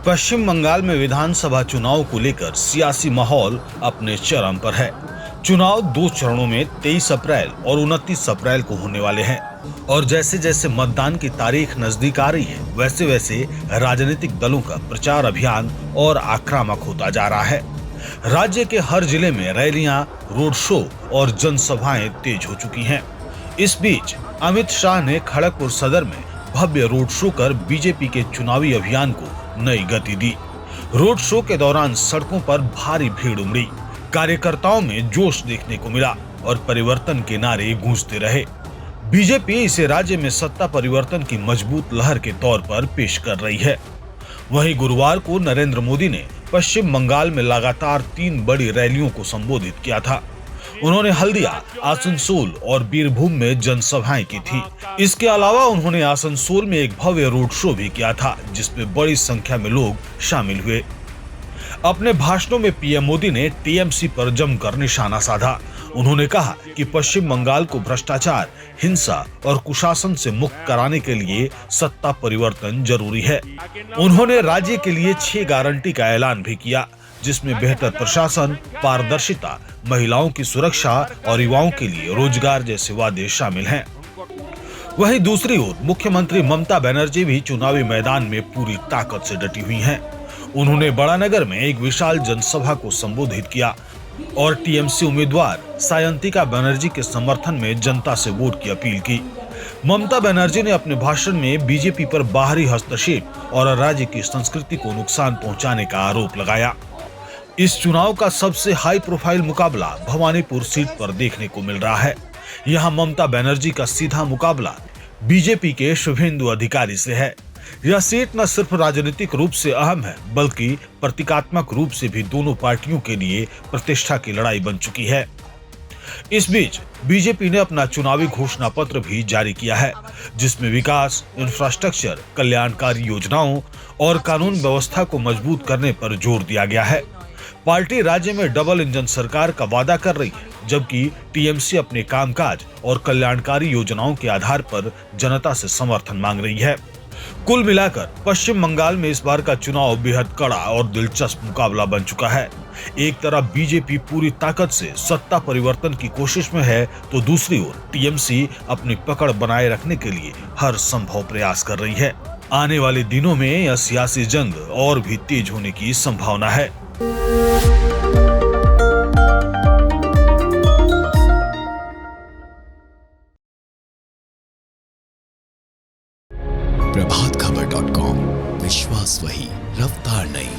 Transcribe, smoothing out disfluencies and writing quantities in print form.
पश्चिम बंगाल में विधानसभा चुनाव को लेकर सियासी माहौल अपने चरम पर है। चुनाव 2 चरणों में 23 अप्रैल और 29 अप्रैल को होने वाले हैं और जैसे जैसे मतदान की तारीख नजदीक आ रही है, वैसे वैसे राजनीतिक दलों का प्रचार अभियान और आक्रामक होता जा रहा है। राज्य के हर जिले में रैलियां, रोड शो और जनसभाएं तेज हो चुकी हैं। इस बीच अमित शाह ने खड़गपुर सदर में भव्य रोड शो कर बीजेपी के चुनावी अभियान को नई गति दी। रोड शो के दौरान सड़कों पर भारी भीड़ उमड़ी, कार्यकर्ताओं में जोश देखने को मिला और परिवर्तन के नारे गूंजते रहे। बीजेपी इसे राज्य में सत्ता परिवर्तन की मजबूत लहर के तौर पर पेश कर रही है। वहीं गुरुवार को नरेंद्र मोदी ने पश्चिम बंगाल में लगातार 3 बड़ी रैलियों को संबोधित किया था। उन्होंने हल्दिया, आसनसोल और बीरभूम में जनसभाएं की थी। इसके अलावा उन्होंने आसनसोल में एक भव्य रोड शो भी किया था, जिसमें बड़ी संख्या में लोग शामिल हुए। अपने भाषणों में पीएम मोदी ने टीएमसी पर जमकर निशाना साधा। उन्होंने कहा कि पश्चिम बंगाल को भ्रष्टाचार, हिंसा और कुशासन से मुक्त कराने के लिए सत्ता परिवर्तन जरूरी है। उन्होंने राज्य के लिए 6 गारंटी का ऐलान भी किया, जिसमें बेहतर प्रशासन, पारदर्शिता, महिलाओं की सुरक्षा और युवाओं के लिए रोजगार जैसे वादे शामिल हैं। वहीं दूसरी ओर मुख्यमंत्री ममता बनर्जी भी चुनावी मैदान में पूरी ताकत से डटी हुई हैं। उन्होंने बड़ानगर में एक विशाल जनसभा को संबोधित किया और टीएमसी उम्मीदवार सायंतिका बनर्जी के समर्थन में जनता से वोट की अपील की। ममता बनर्जी ने अपने भाषण में बीजेपी पर बाहरी हस्तक्षेप और राज्य की संस्कृति को नुकसान पहुंचाने का आरोप लगाया। इस चुनाव का सबसे हाई प्रोफाइल मुकाबला भवानीपुर सीट पर देखने को मिल रहा है। यहां ममता बनर्जी का सीधा मुकाबला बीजेपी के शुभेंदु अधिकारी से है। यह सीट न सिर्फ राजनीतिक रूप से अहम है, बल्कि प्रतीकात्मक रूप से भी दोनों पार्टियों के लिए प्रतिष्ठा की लड़ाई बन चुकी है। इस बीच बीजेपी ने अपना चुनावी घोषणा पत्र भी जारी किया है, जिसमें विकास, इंफ्रास्ट्रक्चर, कल्याणकारी योजनाओं और कानून व्यवस्था को मजबूत करने पर जोर दिया गया है। पार्टी राज्य में डबल इंजन सरकार का वादा कर रही है, जबकि टीएमसी अपने कामकाज और कल्याणकारी योजनाओं के आधार पर जनता से समर्थन मांग रही है। कुल मिलाकर पश्चिम बंगाल में इस बार का चुनाव बेहद कड़ा और दिलचस्प मुकाबला बन चुका है। एक तरफ बीजेपी पूरी ताकत से सत्ता परिवर्तन की कोशिश में है, तो दूसरी ओर टीएमसी अपनी पकड़ बनाए रखने के लिए हर संभव प्रयास कर रही है। आने वाले दिनों में यह सियासी जंग और भी तेज होने की संभावना है। प्रभातखबर.com, विश्वास वही, रफ्तार नहीं।